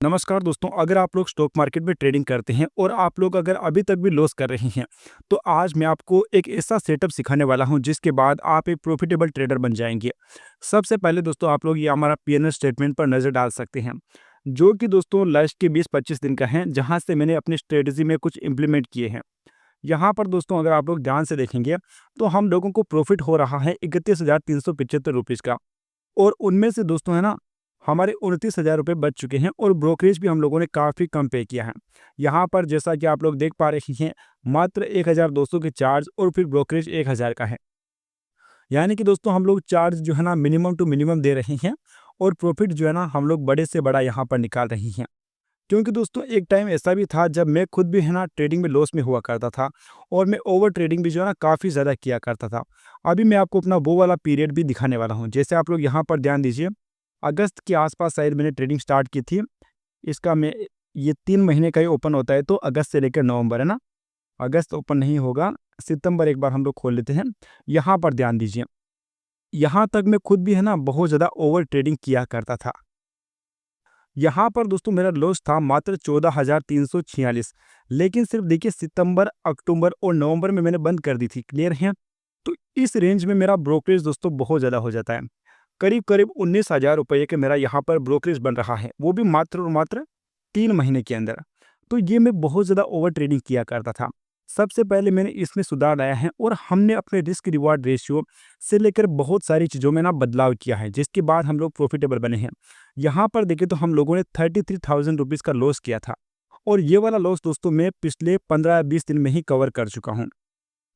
नमस्कार दोस्तों, अगर आप लोग स्टॉक मार्केट में ट्रेडिंग करते हैं और आप लोग अगर अभी तक भी लॉस कर रहे हैं, तो आज मैं आपको एक ऐसा सेटअप सिखाने वाला हूं जिसके बाद आप एक प्रॉफिटेबल ट्रेडर बन जाएंगे। सबसे पहले दोस्तों आप लोग ये हमारा पीएनएल स्टेटमेंट पर नज़र डाल सकते हैं, जो कि दोस्तों लास्ट के 20-25 दिन का है, जहां से मैंने अपनी स्ट्रेटजी में कुछ इंप्लीमेंट किए हैं। यहाँ पर दोस्तों अगर आप लोग ध्यान से देखेंगे, तो हम लोगों को प्रॉफिट हो रहा है 31,375 रुपीज़ का। और उनमें से दोस्तों है ना, हमारे 29,000 रुपये बच चुके हैं और ब्रोकरेज भी हम लोगों ने काफ़ी कम पे किया है। यहाँ पर जैसा कि आप लोग देख पा रहे हैं, मात्र 1,200 के चार्ज और फिर ब्रोकरेज 1,000 का है। यानी कि दोस्तों हम लोग चार्ज जो है ना मिनिमम टू मिनिमम दे रहे हैं और प्रॉफिट जो है ना हम लोग बड़े से बड़ा यहाँ पर निकाल रहे हैं। क्योंकि दोस्तों एक टाइम ऐसा भी था जब मैं खुद भी है ना ट्रेडिंग में लॉस में हुआ करता था और मैं ओवर ट्रेडिंग भी जो है ना काफ़ी ज़्यादा किया करता था। अभी मैं आपको अपना वो वाला पीरियड भी दिखाने वाला हूँ। जैसे आप लोग यहाँ पर ध्यान दीजिए, अगस्त के आसपास शायद मैंने ट्रेडिंग स्टार्ट की थी। इसका मैं ये 3 महीने का ही ओपन होता है, तो अगस्त से लेकर नवंबर है ना, अगस्त ओपन नहीं होगा, सितंबर एक बार हम लोग खोल लेते हैं। यहाँ पर ध्यान दीजिए, यहाँ तक मैं खुद भी है ना बहुत ज़्यादा ओवर ट्रेडिंग किया करता था। यहाँ पर दोस्तों मेरा लॉस था मात्र 14,346, लेकिन सिर्फ देखिए सितंबर, अक्टूबर और नवंबर में मैंने बंद कर दी थी। क्लियर है? तो इस रेंज में मेरा ब्रोकरेज दोस्तों बहुत ज़्यादा हो जाता है। करीब-करीब 19,000 रुपये का मेरा यहाँ पर ब्रोकरेज बन रहा है, वो भी मात्र और मात्र 3 महीने के अंदर। तो ये मैं बहुत ज़्यादा ओवर ट्रेडिंग किया करता था। सबसे पहले मैंने इसमें सुधार लाया है और हमने अपने रिस्क रिवार्ड रेशियो से लेकर बहुत सारी चीज़ों में ना बदलाव किया है, जिसके बाद हम लोग प्रॉफिटेबल बने हैं। यहाँ पर देखें तो हम लोगों ने 33,000 रुपीज़ का लॉस किया था और ये वाला लॉस दोस्तों मैं पिछले 15 या 20 दिन में ही कवर कर चुका हूँ।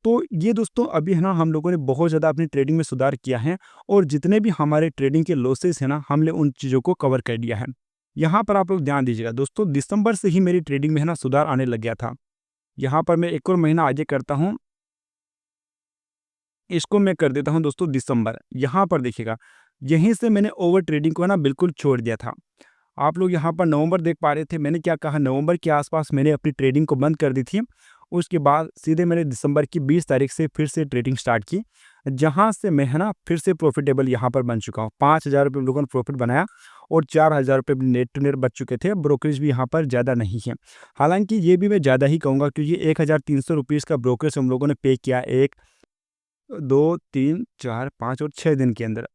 तो ये दोस्तों अभी है ना हम लोगों ने बहुत ज़्यादा अपनी ट्रेडिंग में सुधार किया है और जितने भी हमारे ट्रेडिंग के लॉसेस हैं ना, हमने उन चीज़ों को कवर कर लिया है। यहाँ पर आप लोग ध्यान दीजिएगा दोस्तों, दिसंबर से ही मेरी ट्रेडिंग में है ना सुधार आने लग गया था। यहाँ पर मैं एक और महीना आगे करता हूँ, इसको मैं कर देता हूँ दोस्तों दिसंबर। यहाँ पर देखिएगा, यहीं से मैंने ओवर ट्रेडिंग को है ना बिल्कुल छोड़ दिया था। आप लोग यहाँ पर नवंबर देख पा रहे थे, मैंने क्या कहा, नवंबर के आसपास मैंने अपनी ट्रेडिंग को बंद कर दी थी। उसके बाद सीधे मैंने दिसंबर की 20 तारीख से फिर से ट्रेडिंग स्टार्ट की, जहाँ से मैं है ना फिर से प्रॉफिटेबल यहाँ पर बन चुका हूँ। 5,000 रुपये हम लोगों ने प्रॉफिट बनाया और 4,000 रुपये नेट टू नेट बच चुके थे। ब्रोकरेज भी यहाँ पर ज़्यादा नहीं है, हालांकि ये भी मैं ज़्यादा ही कहूँगा, क्योंकि 1,300 रुपीज़ का ब्रोकरेज हम लोगों ने पे किया 1, 2, 3, 4, 5 और 6 दिन के अंदर।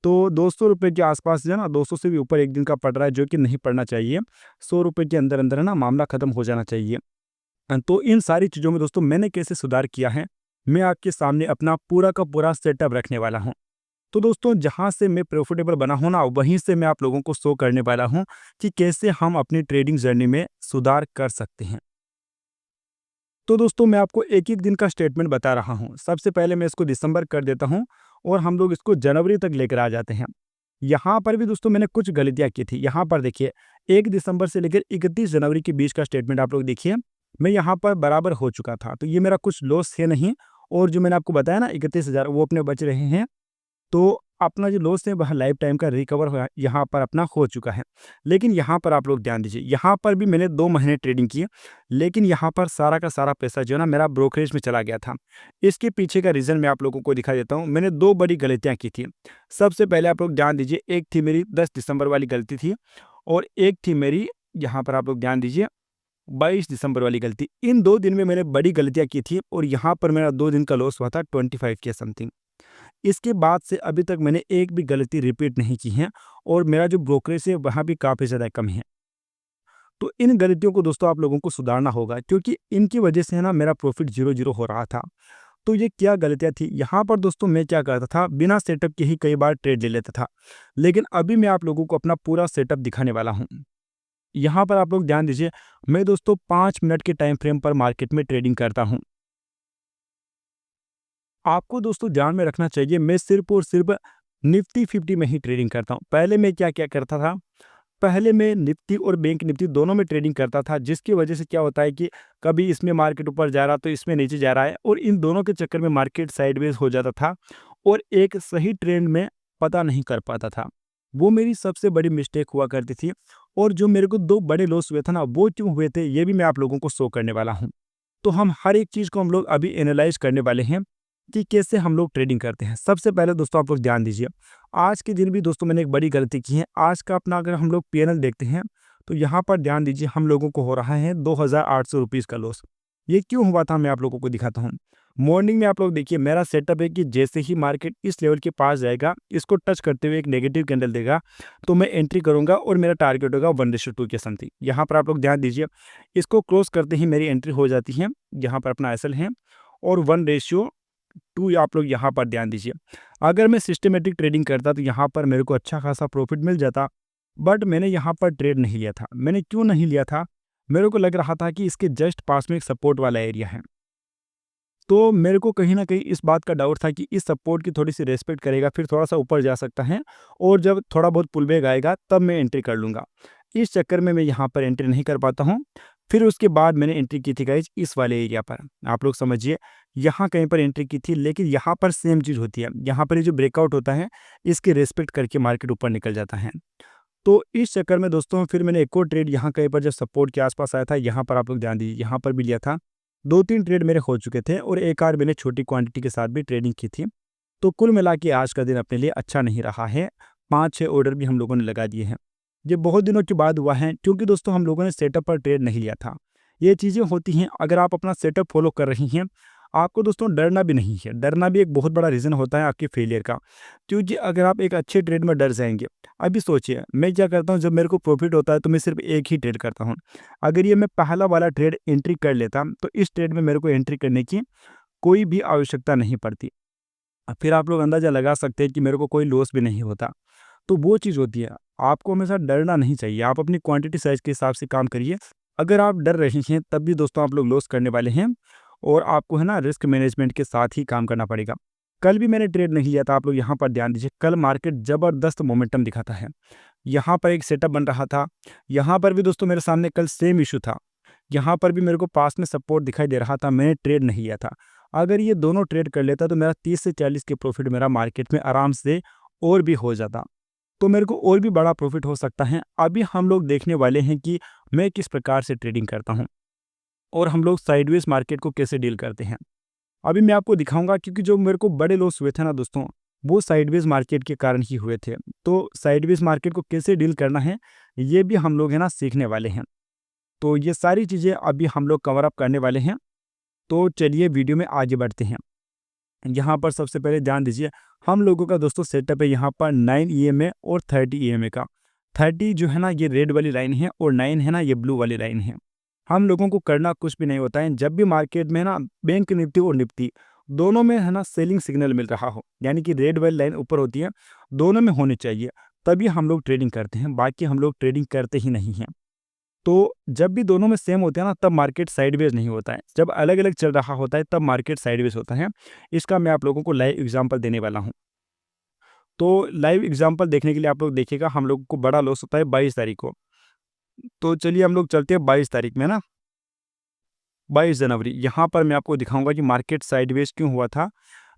तो 200 रुपये के आसपास जो है ना, 200 से भी ऊपर एक दिन का पड़ रहा है, जो कि नहीं पड़ना चाहिए। 100 रुपये के अंदर-अंदर है ना मामला खत्म हो जाना चाहिए। तो इन सारी चीज़ों में दोस्तों मैंने कैसे सुधार किया है, मैं आपके सामने अपना पूरा का पूरा सेटअप रखने वाला हूँ। तो दोस्तों जहाँ से मैं प्रॉफिटेबल बना हूँ ना, वहीं से मैं आप लोगों को शो करने वाला हूँ कि कैसे हम अपनी ट्रेडिंग जर्नी में सुधार कर सकते हैं। तो दोस्तों मैं आपको एक-एक दिन का स्टेटमेंट बता रहा हूँ। सबसे पहले मैं इसको दिसंबर कर देता हूँ और हम लोग इसको जनवरी तक लेकर आ जाते हैं। यहाँ पर भी दोस्तों मैंने कुछ गलतियाँ की थी। यहाँ पर देखिए, 1 दिसंबर से लेकर 31 जनवरी के बीच का स्टेटमेंट आप लोग देखिए, मैं यहाँ पर बराबर हो चुका था। तो ये मेरा कुछ लॉस है नहीं, और जो मैंने आपको बताया ना 31,000 वो अपने बच रहे हैं। तो अपना जो लॉस है वह लाइफ टाइम का रिकवर हुआ यहाँ पर अपना हो चुका है। लेकिन यहाँ पर आप लोग ध्यान दीजिए, यहाँ पर भी मैंने 2 महीने ट्रेडिंग की, लेकिन यहाँ पर सारा का सारा पैसा जो है ना मेरा ब्रोकरेज में चला गया था। इसके पीछे का रीज़न मैं आप लोगों को दिखा देता हूँ। मैंने 2 बड़ी गलतियाँ की थी। सबसे पहले आप लोग ध्यान दीजिए, एक थी मेरी 10 दिसंबर वाली गलती थी और एक थी मेरी, यहाँ पर आप लोग ध्यान दीजिए, 22 दिसंबर वाली गलती। इन 2 दिन में मैंने बड़ी गलतियाँ की थी और यहाँ पर मेरा 2 दिन का लॉस हुआ था 25 के समथिंग। इसके बाद से अभी तक मैंने एक भी गलती रिपीट नहीं की है और मेरा जो ब्रोकरेज है वहाँ भी काफ़ी ज़्यादा कम है। तो इन गलतियों को दोस्तों आप लोगों को सुधारना होगा, क्योंकि इनकी वजह से है ना मेरा प्रॉफिट 0-0 हो रहा था। तो ये क्या गलतियाँ थी? यहाँ पर दोस्तों मैं क्या करता था, बिना सेटअप के ही कई बार ट्रेड ले लेता था। लेकिन अभी मैं आप लोगों को अपना पूरा सेटअप दिखाने वाला हूँ। यहाँ पर आप लोग ध्यान दीजिए, मैं दोस्तों 5 मिनट के टाइम फ्रेम पर मार्केट में ट्रेडिंग करता हूँ। आपको दोस्तों ध्यान में रखना चाहिए, मैं सिर्फ़ और सिर्फ़ निफ्टी 50 में ही ट्रेडिंग करता हूँ। पहले मैं क्या-क्या करता था, पहले मैं निफ्टी और बैंक निफ्टी दोनों में ट्रेडिंग करता था, जिसकी वजह से क्या होता है कि कभी इसमें मार्केट ऊपर जा रहा तो इसमें नीचे जा रहा है, और इन दोनों के चक्कर में मार्केट साइडवेज हो जाता था और एक सही ट्रेंड में पता नहीं कर पाता था। वो मेरी सबसे बड़ी मिस्टेक हुआ करती थी, और जो मेरे को 2 बड़े लॉस हुए थे ना, वो क्यों हुए थे ये भी मैं आप लोगों को शो करने वाला हूँ। तो हम हर एक चीज़ को हम लोग अभी एनालाइज़ करने वाले हैं कि कैसे हम लोग ट्रेडिंग करते हैं। सबसे पहले दोस्तों आप लोग ध्यान दीजिए, आज के दिन भी दोस्तों मैंने एक बड़ी गलती की है। आज का अपना अगर हम लोग पीएनएल देखते हैं, तो यहाँ पर ध्यान दीजिए हम लोगों को हो रहा है 2,800 रुपीज़ का लॉस। ये क्यों हुआ था मैं आप लोगों को दिखाता हूँ। मॉर्निंग में आप लोग देखिए मेरा सेटअप है कि जैसे ही मार्केट इस लेवल के पास जाएगा, इसको टच करते हुए एक नेगेटिव कैंडल देगा, तो मैं एंट्री करूंगा और मेरा टारगेट होगा 1:2 के समथिंग। यहाँ पर आप लोग ध्यान दीजिए, इसको क्रॉस करते ही मेरी एंट्री हो जाती है। यहाँ पर अपना एसएल है और 1:2 आप लोग यहाँ पर ध्यान दीजिए। अगर मैं सिस्टमेटिक ट्रेडिंग करता तो यहाँ पर मेरे को अच्छा खासा प्रॉफिट मिल जाता, बट मैंने यहाँ पर ट्रेड नहीं लिया था। मैंने क्यों नहीं लिया था, मेरे को लग रहा था कि इसके जस्ट पास में एक सपोर्ट वाला एरिया है, तो मेरे को कहीं न कहीं इस बात का डाउट था कि इस सपोर्ट की थोड़ी-सी रिस्पेक्ट करेगा, फिर थोड़ा-सा ऊपर जा सकता है और जब थोड़ा बहुत पुलबैक आएगा तब मैं एंट्री कर लूँगा। इस चक्कर में मैं यहाँ पर एंट्री नहीं कर पाता हूँ। फिर उसके बाद मैंने एंट्री की थी गाइज़ इस वाले एरिया पर। आप लोग समझिए, यहाँ कहीं पर एंट्री की थी, लेकिन यहाँ पर सेम चीज़ होती है। यहाँ पर ये जो ब्रेकआउट होता है, इसकी रिस्पेक्ट करके मार्केट ऊपर निकल जाता है। तो इस चक्कर में दोस्तों फिर मैंने एक और ट्रेड यहाँ कहीं पर जब सपोर्ट के आसपास आया था, यहाँ पर आप लोग ध्यान दीजिए, यहाँ पर भी लिया था। 2-3 ट्रेड मेरे हो चुके थे और एक आध मैंने छोटी क्वांटिटी के साथ भी ट्रेडिंग की थी। तो कुल मिला के आज का दिन अपने लिए अच्छा नहीं रहा है। 5-6 ऑर्डर भी हम लोगों ने लगा दिए हैं। ये बहुत दिनों के बाद हुआ है, क्योंकि दोस्तों हम लोगों ने सेटअप पर ट्रेड नहीं लिया था। ये चीज़ें होती हैं, अगर आप अपना सेटअप फॉलो कर रही हैं, आपको दोस्तों डरना भी नहीं है। डरना भी एक बहुत बड़ा रीज़न होता है आपके फेलियर का, क्योंकि अगर आप एक अच्छे ट्रेड में डर जाएँगे, अभी सोचिए मैं क्या करता हूँ, जब मेरे को प्रॉफिट होता है तो मैं सिर्फ एक ही ट्रेड करता हूँ। अगर ये मैं पहला वाला ट्रेड एंट्री कर लेता तो इस ट्रेड में मेरे को एंट्री करने की कोई भी आवश्यकता नहीं पड़ती। फिर आप लोग अंदाज़ा लगा सकते हैं कि मेरे को कोई लॉस भी नहीं होता। तो वो चीज़ होती है, आपको हमेशा डरना नहीं चाहिए। आप अपनी क्वांटिटी साइज़ के हिसाब से काम करिए। अगर आप डर रहे हैं तब भी दोस्तों आप लोग लॉस करने वाले हैं और आपको है ना रिस्क मैनेजमेंट के साथ ही काम करना पड़ेगा। कल भी मैंने ट्रेड नहीं लिया था, आप लोग यहाँ पर ध्यान दीजिए। कल मार्केट ज़बरदस्त मोमेंटम दिखाता है। यहाँ पर एक सेटअप बन रहा था। यहाँ पर भी दोस्तों मेरे सामने कल सेम इशू था। यहाँ पर भी मेरे को पास में सपोर्ट दिखाई दे रहा था, मैंने ट्रेड नहीं लिया था। अगर ये दोनों ट्रेड कर लेता तो मेरा 30 से 40 के प्रॉफिट मेरा मार्केट में आराम से और भी हो जाता। तो मेरे को और भी बड़ा प्रॉफिट हो सकता है। अभी हम लोग देखने वाले हैं कि मैं किस प्रकार से ट्रेडिंग करता हूँ और हम लोग साइडवेज मार्केट को कैसे डील करते हैं। अभी मैं आपको दिखाऊंगा, क्योंकि जो मेरे को बड़े लॉस हुए थे ना दोस्तों, वो साइडवेज मार्केट के कारण ही हुए थे। तो साइडवेज मार्केट को कैसे डील करना है, ये भी हम लोग है ना सीखने वाले हैं। तो ये सारी चीज़ें अभी हम लोग कवर अप करने वाले हैं। तो चलिए वीडियो में आगे बढ़ते हैं। यहाँ पर सबसे पहले ध्यान दीजिए, हम लोगों का दोस्तों सेटअप है यहाँ पर 9 ईएमए और 30 ईएमए का। 30 जो है ना ये रेड वाली लाइन है और 9 है ना ये ब्लू वाली लाइन है। हम लोगों को करना कुछ भी नहीं होता है। जब भी मार्केट में ना बैंक निफ्टी और निफ्टी दोनों में है ना सेलिंग सिग्नल मिल रहा हो, यानी कि रेड वाली लाइन ऊपर होती है, दोनों में होनी चाहिए, तभी हम लोग ट्रेडिंग करते हैं। बाकी हम लोग ट्रेडिंग करते ही नहीं हैं। तो जब भी दोनों में सेम होते हैं ना, तब मार्केट साइडवेज नहीं होता है। जब अलग-अलग चल रहा होता है तब मार्केट साइडवेज होता है। इसका मैं आप लोगों को लाइव एग्जांपल देने वाला हूँ। तो लाइव एग्जांपल देखने के लिए आप लोग देखिएगा, हम लोगों को बड़ा लॉस होता है 22 तारीख को। तो चलिए हम लोग चलते हैं 22 तारीख में ना, 22 जनवरी। यहाँ पर मैं आपको दिखाऊँगा कि मार्केट साइडवेज क्यों हुआ था।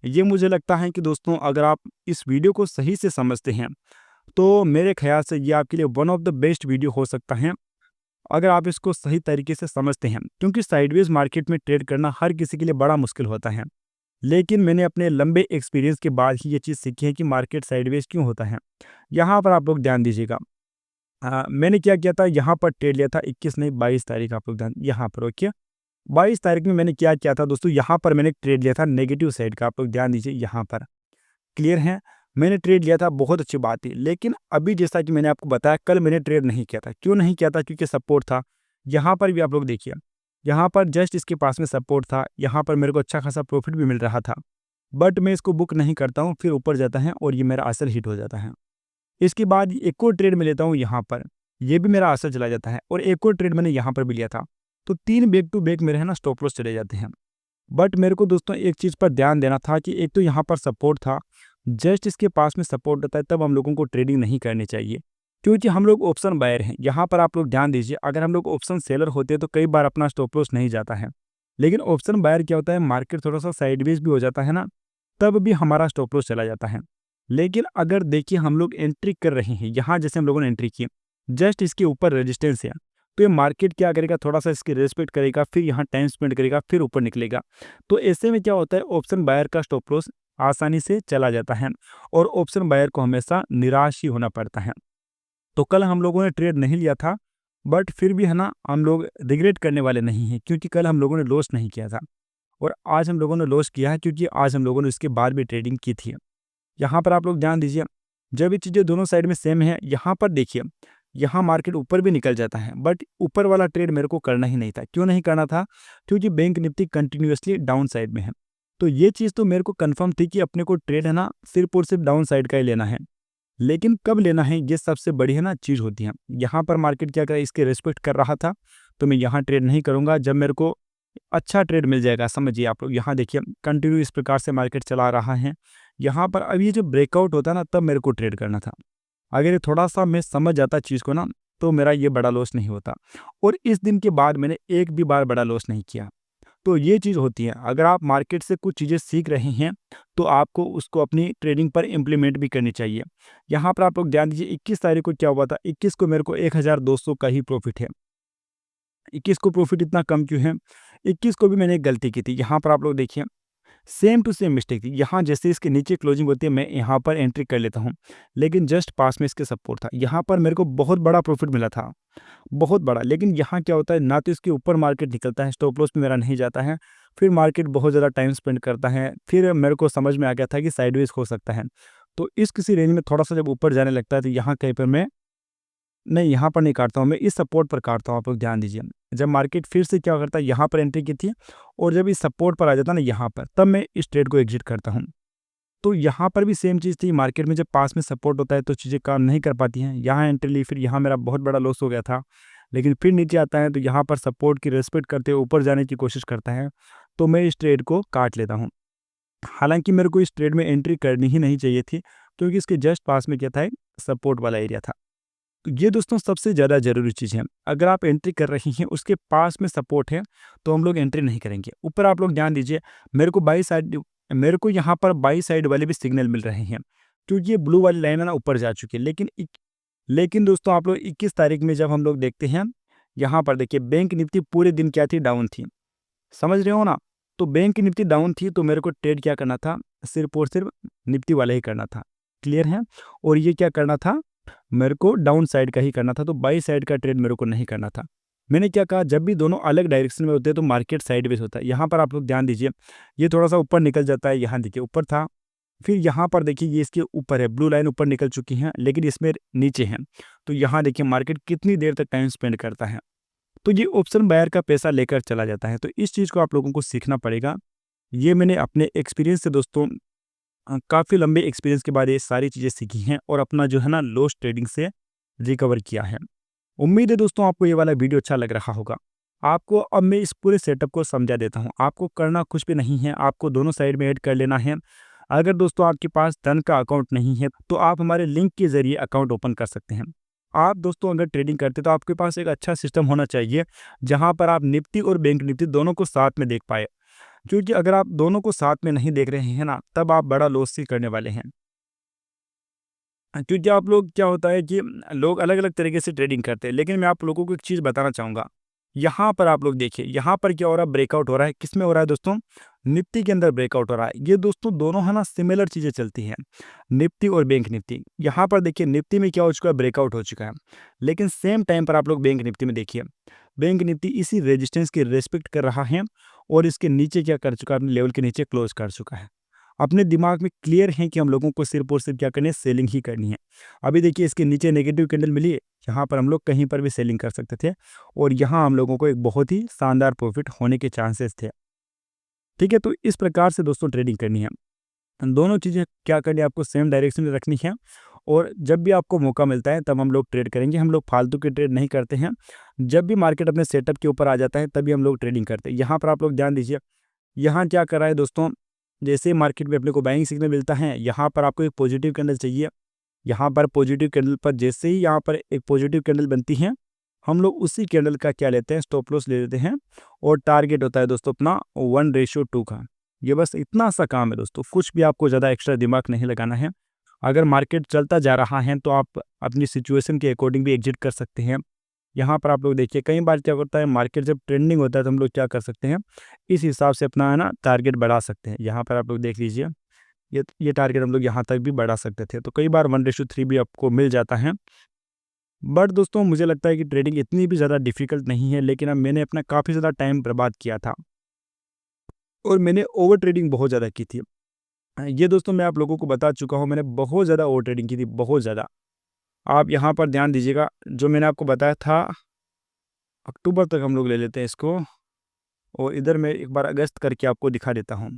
ये मुझे लगता है कि दोस्तों अगर आप इस वीडियो को सही से समझते हैं, तो मेरे ख़्याल से ये आपके लिए one of the best video हो सकता है। अगर आप इसको सही तरीके से समझते हैं, क्योंकि साइडवेज मार्केट में ट्रेड करना हर किसी के लिए बड़ा मुश्किल होता है। लेकिन मैंने अपने लंबे एक्सपीरियंस के बाद ही ये चीज़ सीखी है कि मार्केट साइडवेज क्यों होता है। यहाँ पर आप लोग ध्यान दीजिएगा। मैंने क्या किया था, यहाँ पर ट्रेड लिया था 21 नहीं 22 तारीख, आप लोग ध्यान यहाँ पर ओके। 22 तारीख में मैंने क्या किया था दोस्तों, यहाँ पर मैंने ट्रेड लिया था नेगेटिव साइड का, आप लोग ध्यान दीजिए यहाँ पर। क्लियर है? मैंने ट्रेड लिया था, बहुत अच्छी बात थी। लेकिन अभी जैसा कि मैंने आपको बताया, कल मैंने ट्रेड नहीं किया था। क्यों नहीं किया था? क्योंकि सपोर्ट था। यहाँ पर भी आप लोग देखिए, यहाँ पर जस्ट इसके पास में सपोर्ट था। यहाँ पर मेरे को अच्छा खासा प्रॉफिट भी मिल रहा था। बट मैं इसको बुक नहीं करता हूँ, फिर ऊपर जाता है और ये मेरा असर हिट हो जाता है। इसके बाद एक और ट्रेड में लेता हूँ यहाँ पर, ये भी मेरा असर चला जाता है और एक और ट्रेड मैंने यहाँ पर भी लिया था। तो 3 बैक टू बैक मेरे है ना स्टॉप लॉस चले जाते हैं। बट मेरे को दोस्तों एक चीज़ पर ध्यान देना था कि एक तो यहाँ पर सपोर्ट था, जस्ट इसके पास में सपोर्ट होता है तब हम लोगों को ट्रेडिंग नहीं करनी चाहिए, क्योंकि हम लोग ऑप्शन बायर हैं। यहाँ पर आप लोग ध्यान दीजिए, अगर हम लोग ऑप्शन सेलर होते हैं तो कई बार अपना स्टॉप लॉस नहीं जाता है। लेकिन ऑप्शन बायर क्या होता है, मार्केट थोड़ा सा साइडवेज भी हो जाता है ना, तब भी हमारा स्टॉप लॉस चला जाता है। लेकिन अगर देखिए हम लोग एंट्री कर रहे हैं, यहाँ जैसे हम लोगों ने एंट्री की, जस्ट इसके ऊपर रेजिस्टेंस है, तो ये मार्केट क्या करेगा, थोड़ा सा इसकी रेस्पेक्ट करेगा, फिर यहाँ टाइम स्पेंड करेगा, फिर ऊपर निकलेगा। तो ऐसे में क्या होता है, ऑप्शन बायर का स्टॉप लॉस आसानी से चला जाता है और ऑप्शन बायर को हमेशा निराश ही होना पड़ता है। तो कल हम लोगों ने ट्रेड नहीं लिया था, बट फिर भी है ना, हम लोग रिग्रेट करने वाले नहीं हैं, क्योंकि कल हम लोगों ने लॉस नहीं किया था और आज हम लोगों ने लॉस किया है, क्योंकि आज हम लोगों ने इसके बाद भी ट्रेडिंग की थी। यहाँ पर आप लोग ध्यान दीजिए, जब ये चीज़ें दोनों साइड में सेम है, यहाँ पर देखिए, यहाँ मार्केट ऊपर भी निकल जाता है, बट ऊपर वाला ट्रेड मेरे को करना ही नहीं था। क्यों नहीं करना था? क्योंकि bank Nifty continuously down side में है। तो ये चीज़ तो मेरे को कंफर्म थी कि अपने को ट्रेड है ना, सिर्फ और सिर्फ डाउन साइड का ही लेना है। लेकिन कब लेना है, ये सबसे बड़ी है ना चीज़ होती है। यहाँ पर मार्केट क्या करे, इसके रिस्पेक्ट कर रहा था, तो मैं यहाँ ट्रेड नहीं करूँगा। जब मेरे को अच्छा ट्रेड मिल जाएगा, समझिए आप लोग, यहाँ देखिए कंटिन्यू इस प्रकार से मार्केट चला रहा है। यहाँ पर अब ये जो ब्रेकआउट होता है ना, तब मेरे को ट्रेड करना था। अगर ये थोड़ा-सा मैं समझ जाता चीज़ को ना, तो मेरा ये बड़ा लॉस नहीं होता और इस दिन के बाद मैंने एक भी बार बड़ा लॉस नहीं किया। तो ये चीज़ होती है, अगर आप मार्केट से कुछ चीज़ें सीख रहे हैं, तो आपको उसको अपनी ट्रेडिंग पर इम्प्लीमेंट भी करनी चाहिए। यहाँ पर आप लोग ध्यान दीजिए, 21 तारीख को क्या हुआ था, 21 को मेरे को 1200 का ही प्रॉफ़िट है। 21 को प्रॉफ़िट इतना कम क्यों है? 21 को भी मैंने एक गलती की थी। यहाँ पर आप लोग देखिए, सेम टू सेम मिस्टेक थी। यहाँ जैसे इसके नीचे क्लोजिंग होती है, मैं यहाँ पर एंट्री कर लेता हूँ, लेकिन जस्ट पास में इसके सपोर्ट था। यहाँ पर मेरे को बहुत बड़ा प्रॉफ़िट मिला था, बहुत बड़ा। लेकिन यहाँ क्या होता है, ना तो इसके ऊपर मार्केट निकलता है, स्टॉप लॉस पे मेरा नहीं जाता है, फिर मार्केट बहुत ज़्यादा टाइम स्पेंड करता है। फिर मेरे को समझ में आ गया था कि साइडवेज हो सकता है। तो इस किसी रेंज में थोड़ा-सा जब ऊपर जाने लगता है, तो यहाँ कहीं पर मैं नहीं, यहाँ पर नहीं काटता हूँ, मैं इस सपोर्ट पर काटता हूँ, आप लोग ध्यान दीजिए। जब मार्केट फिर से क्या करता है, यहाँ पर एंट्री की थी और जब इस सपोर्ट पर आ जाता है ना यहाँ पर, तब मैं इस ट्रेड को एग्ज़िट करता हूँ। तो यहाँ पर भी सेम चीज़ थी, मार्केट में जब पास में सपोर्ट होता है तो चीज़ें काम नहीं कर पाती हैं। यहाँ एंट्री ली, फिर यहाँ मेरा बहुत बड़ा लॉस हो गया था। लेकिन फिर नीचे आता है, तो यहाँ पर सपोर्ट की रिस्पेक्ट करते हुए ऊपर जाने की कोशिश करता है, तो मैं इस ट्रेड को काट लेता हूँ। हालाँकि मेरे को इस ट्रेड में एंट्री करनी ही नहीं चाहिए थी, क्योंकि इसके जस्ट पास में क्या था, एक सपोर्ट वाला एरिया था। तो ये दोस्तों सबसे ज़्यादा ज़रूरी चीज़ है। अगर आप एंट्री कर रही हैं, उसके पास में सपोर्ट है, तो हम लोग एंट्री नहीं करेंगे। ऊपर आप लोग ध्यान दीजिए, मेरे को यहाँ पर बाई साइड वाले भी सिग्नल मिल रहे हैं, क्योंकि ये ब्लू वाली लाइन है ना, ऊपर जा चुकी है। लेकिन दोस्तों आप लोग 21 तारीख में जब हम लोग देखते हैं, यहाँ पर देखिए बैंक निफ्टी पूरे दिन क्या थी, डाउन थी। समझ रहे हो ना? तो बैंक निफ्टी डाउन थी, तो मेरे को ट्रेड क्या करना था, सिर्फ़ और सिर्फ़ निफ्टी वाला ही करना था। क्लियर है? और ये क्या करना था, मेरे को डाउन साइड का ही करना था, तो बाई साइड का ट्रेड मेरे को नहीं करना था। मैंने क्या कहा, जब भी दोनों अलग डायरेक्शन में होते हैं, तो मार्केट साइडवेज होता है। यहाँ पर आप लोग ध्यान दीजिए, ये थोड़ा-सा ऊपर निकल जाता है, यहाँ देखिए ऊपर था, फिर यहाँ पर देखिए ये इसके ऊपर है, ब्लू लाइन ऊपर निकल चुकी है, लेकिन इसमें नीचे है। तो यहाँ देखिए मार्केट कितनी देर तक टाइम स्पेंड करता है। तो ये ऑप्शन बायर का पैसा लेकर चला जाता है। तो इस चीज़ को आप लोगों को सीखना पड़ेगा। ये मैंने अपने एक्सपीरियंस से दोस्तों, काफ़ी लंबे एक्सपीरियंस के बाद ये सारी चीज़ें सीखी हैं और अपना जो है ना, लॉस ट्रेडिंग से रिकवर किया है। उम्मीद है दोस्तों आपको ये वाला वीडियो अच्छा लग रहा होगा। आपको अब मैं इस पूरे सेटअप को समझा देता हूँ। आपको करना कुछ भी नहीं है, आपको दोनों साइड में ऐड कर लेना है। अगर दोस्तों आपके पास धन का अकाउंट नहीं है, तो आप हमारे लिंक के ज़रिए अकाउंट ओपन कर सकते हैं। आप दोस्तों अगर ट्रेडिंग करते हैं, तो आपके पास एक अच्छा सिस्टम होना चाहिए, जहाँ पर आप निफ्टी और बैंक निफ्टी दोनों को साथ में देख पाएँ। क्योंकि अगर आप दोनों को साथ में नहीं देख रहे हैं ना, तब आप बड़ा लॉस ही करने वाले हैं। क्योंकि आप लोग क्या होता है कि लोग अलग-अलग तरीके से ट्रेडिंग करते हैं, लेकिन मैं आप लोगों को एक चीज़ बताना चाहूँगा। यहाँ पर आप लोग देखिए, यहाँ पर क्या हो रहा है, ब्रेकआउट हो रहा है। किसमें हो रहा है दोस्तों? निफ्टी के अंदर ब्रेकआउट हो रहा है। ये दोस्तों दोनों है ना, सिमिलर चीज़ें चलती हैं, निफ्टी और बैंक निफ्टी। यहाँ पर देखिए निफ्टी में क्या हो चुका है, ब्रेकआउट हो चुका है। लेकिन सेम टाइम पर आप लोग बैंक निफ्टी में देखिए, बैंक निफ्टी इसी रेजिस्टेंस की रिस्पेक्ट कर रहा है और इसके नीचे क्या कर चुका है, अपने लेवल के नीचे क्लोज़ कर चुका है। अपने दिमाग में क्लियर है कि हम लोगों को सिर्फ और सिर्फ क्या करनी है, सेलिंग ही करनी है। अभी देखिए इसके नीचे नेगेटिव कैंडल मिली है, यहाँ पर हम लोग कहीं पर भी सेलिंग कर सकते थे और यहाँ हम लोगों को एक बहुत ही शानदार प्रॉफिट होने के चांसेस थे। ठीक है, तो इस प्रकार से दोस्तों ट्रेडिंग करनी है। दोनों चीज़ें क्या करनी है, आपको सेम डायरेक्शन में रखनी है और जब भी आपको मौका मिलता है, तब हम लोग ट्रेड करेंगे। हम लोग फालतू के ट्रेड नहीं करते हैं। जब भी मार्केट अपने सेटअप के ऊपर आ जाता है, तभी हम लोग ट्रेडिंग करते हैं। यहाँ पर आप लोग ध्यान दीजिए, यहाँ क्या कर रहा है दोस्तों, जैसे मार्केट में अपने को बाइंग सिग्नल मिलता है, यहाँ पर आपको एक पॉजिटिव कैंडल चाहिए। यहाँ पर पॉजिटिव कैंडल पर जैसे ही यहाँ पर एक पॉजिटिव कैंडल बनती है, हम लोग उसी कैंडल का क्या लेते हैं, स्टॉप लॉस ले लेते हैं और टारगेट होता है दोस्तों अपना 1:2 का। ये बस इतना सा काम है दोस्तों, कुछ भी आपको ज़्यादा एक्स्ट्रा दिमाग नहीं लगाना है। अगर मार्केट चलता जा रहा है, तो आप अपनी सिचुएशन के अकॉर्डिंग भी एग्जिट कर सकते हैं। यहाँ पर आप लोग देखिए, कई बार क्या होता है, मार्केट जब ट्रेंडिंग होता है, तो हम लोग क्या कर सकते हैं, इस हिसाब से अपना है ना टारगेट बढ़ा सकते हैं। यहाँ पर आप लोग देख लीजिए, ये टारगेट हम लोग यहाँ तक भी बढ़ा सकते थे। तो कई बार 1:3 भी आपको मिल जाता है। बट दोस्तों मुझे लगता है कि ट्रेडिंग इतनी भी ज़्यादा डिफ़िकल्ट नहीं है, लेकिन अब मैंने अपना काफ़ी ज़्यादा टाइम बर्बाद किया था और मैंने ओवर ट्रेडिंग बहुत ज़्यादा की थी। ये दोस्तों मैं आप लोगों को बता चुका हूँ, मैंने बहुत ज़्यादा ओवर ट्रेडिंग की थी, बहुत ज़्यादा। आप यहाँ पर ध्यान दीजिएगा, जो मैंने आपको बताया था अक्टूबर तक हम लोग ले लेते हैं इसको, और इधर मैं एक बार अगस्त करके आपको दिखा देता हूँ।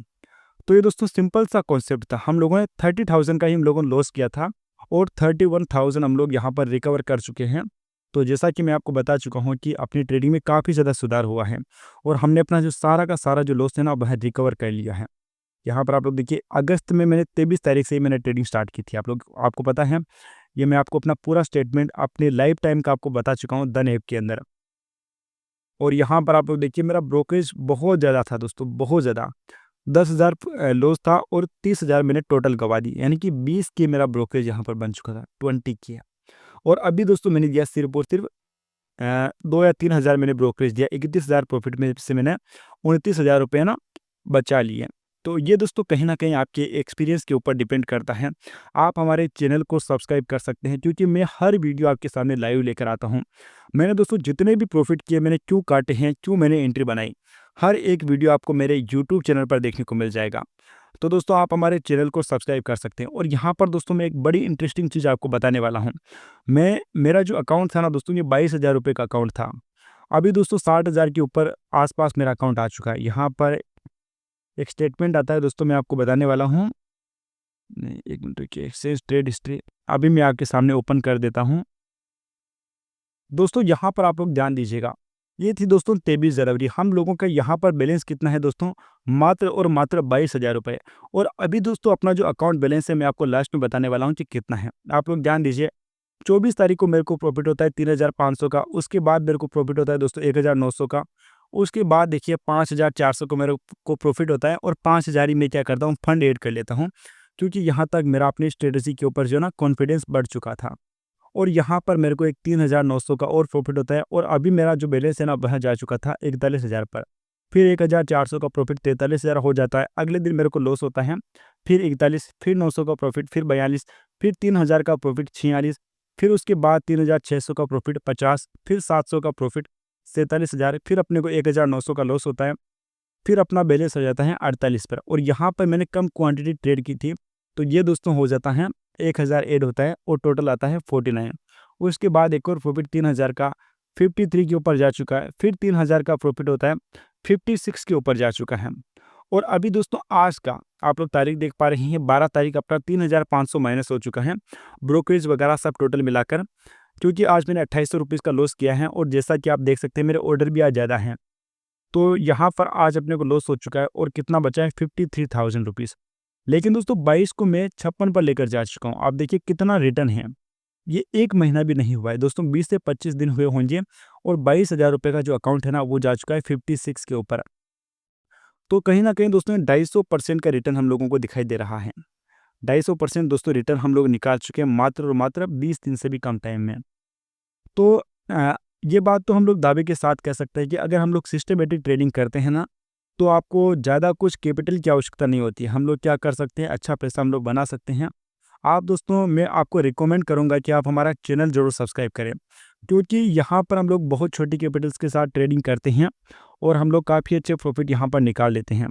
तो ये दोस्तों सिंपल सा कॉन्सेप्ट था, हम लोगों ने 30,000 का ही हम लोगों ने लॉस किया था और 31,000 हम लोग यहाँ पर रिकवर कर चुके हैं। तो जैसा कि मैं आपको बता चुका हूँ कि अपनी ट्रेडिंग में काफ़ी ज़्यादा सुधार हुआ है और हमने अपना जो सारा का सारा जो लॉस है ना वह रिकवर कर लिया है। यहाँ पर आप लोग देखिए, अगस्त में मैंने 23 तारीख से ही मैंने ट्रेडिंग स्टार्ट की थी। आपको पता है, ये मैं आपको अपना पूरा स्टेटमेंट अपने लाइफ टाइम का आपको बता चुका हूँ डन ऐप के अंदर। और यहाँ पर आप लोग देखिए, मेरा ब्रोकरेज बहुत ज़्यादा था दोस्तों, बहुत ज़्यादा। 10,000 लॉस था और 30,000 मैंने टोटल गवा दी, यानी कि 20 के मेरा ब्रोकरेज यहाँ पर बन चुका था, 20 के। और अभी दोस्तों मैंने दिया सिर्फ और सिर्फ 2 या 3,000 मैंने ब्रोकरेज दिया, 31,000 प्रॉफिट में से मैंने 29,000 रुपये ना बचा लिए। तो ये दोस्तों कहीं न कहीं आपके एक्सपीरियंस के ऊपर डिपेंड करता है। आप हमारे चैनल को सब्सक्राइब कर सकते हैं, क्योंकि मैं हर वीडियो आपके सामने लाइव लेकर आता हूँ। मैंने दोस्तों जितने भी प्रॉफिट किए, मैंने क्यों काटे हैं, क्यों मैंने एंट्री बनाई, हर एक वीडियो आपको मेरे यूट्यूब चैनल पर देखने को मिल जाएगा। तो दोस्तों आप हमारे चैनल को सब्सक्राइब कर सकते हैं। और यहाँ पर दोस्तों मैं एक बड़ी इंटरेस्टिंग चीज़ आपको बताने वाला हूँ। मेरा जो अकाउंट था ना दोस्तों, ये 22,000 रुपये का अकाउंट था। अभी दोस्तों 60,000 के ऊपर आस-पास मेरा अकाउंट आ चुका है। यहाँ पर एक स्टेटमेंट आता है दोस्तों, मैं आपको बताने वाला हूँ। नहीं, 1 मिनट रुकिए, एक्सचेंज ट्रेड हिस्ट्री अभी मैं आपके सामने ओपन कर देता हूँ। दोस्तों यहाँ पर आप लोग ध्यान दीजिएगा, ये थी दोस्तों 23 जनवरी। हम लोगों का यहाँ पर बैलेंस कितना है दोस्तों, मात्र और मात्र 22,000 रुपये। और अभी दोस्तों अपना जो अकाउंट बैलेंस है, मैं आपको लास्ट में बताने वाला हूँ कि कितना है। आप लोग ध्यान दीजिए, 24 तारीख को मेरे को प्रॉफिट होता है 3,500 का, उसके बाद मेरे को प्रॉफिट होता है दोस्तों 1,900 का, उसके बाद देखिए 5,400 को मेरे को प्रॉफिट होता है, और 5,000 ही मैं क्या करता हूँ, फंड ऐड कर लेता हूँ, क्योंकि यहाँ तक मेरा अपनी स्ट्रेटजी के ऊपर जो है ना कॉन्फिडेंस बढ़ चुका था। और यहाँ पर मेरे को एक 3,900 का और प्रॉफिट होता है, और अभी मेरा जो बैलेंस है ना वह जा चुका था 41,000 पर। फिर 1,400 का प्रॉफिट 43,000 हो जाता है। अगले दिन मेरे को लॉस होता है, फिर 41, फिर 900 का प्रॉफिट, फिर 42, फिर 3,000 का प्रॉफिट 46, फिर उसके बाद 3,600 का प्रॉफिट 50, फिर 700 का प्रॉफिट 47,000, फिर अपने को 1,900 का लॉस होता है, फिर अपना बैलेंस हो जाता है 48 पर। और यहाँ पर मैंने कम क्वांटिटी ट्रेड की थी, तो ये दोस्तों हो जाता है 1,000 ऐड होता है और टोटल आता है 49। उसके बाद एक और प्रॉफिट 3,000 का 53 के ऊपर जा चुका है, फिर 3,000 का प्रॉफिट होता है 56 के ऊपर जा चुका है। और अभी दोस्तों आज का आप लोग तारीख देख पा रहे हैं, 12 तारीख अपना 3,500 माइनस हो चुका है, ब्रोकरेज वगैरह सब टोटल मिलाकर, क्योंकि आज मैंने 2,800 रुपीज़ का लॉस किया है। और जैसा कि आप देख सकते हैं मेरे ऑर्डर भी आज ज़्यादा हैं, तो यहाँ पर आज अपने को लॉस हो चुका है और कितना बचा है 53,000 रुपीज़। लेकिन दोस्तों 22 को मैं 56 पर लेकर जा चुका हूँ। आप देखिए कितना रिटर्न है, ये 1 महीना भी नहीं हुआ है दोस्तों, 20 से 25 दिन हुए होंगे, और 22,000 रुपये का जो अकाउंट है ना वो जा चुका है 56 के ऊपर। तो कहीं न कहीं दोस्तों 250% का रिटर्न हम लोगों को दिखाई दे रहा है। 250% दोस्तों रिटर्न हम लोग निकाल चुके हैं मात्र और मात्र 20 दिन से भी कम टाइम में। तो ये बात तो हम लोग दावे के साथ कह सकते हैं कि अगर हम लोग सिस्टमैटिक ट्रेडिंग करते हैं ना, तो आपको ज़्यादा कुछ कैपिटल की आवश्यकता नहीं होती है। हम लोग क्या कर सकते हैं, अच्छा पैसा हम लोग बना सकते हैं। आप दोस्तों मैं आपको रिकमेंड करूंगा कि आप हमारा चैनल ज़रूर सब्सक्राइब करें, क्योंकि यहाँ पर हम लोग बहुत छोटी कैपिटल्स के साथ ट्रेडिंग करते हैं और हम लोग काफ़ी अच्छे प्रॉफिट यहाँ पर निकाल लेते हैं।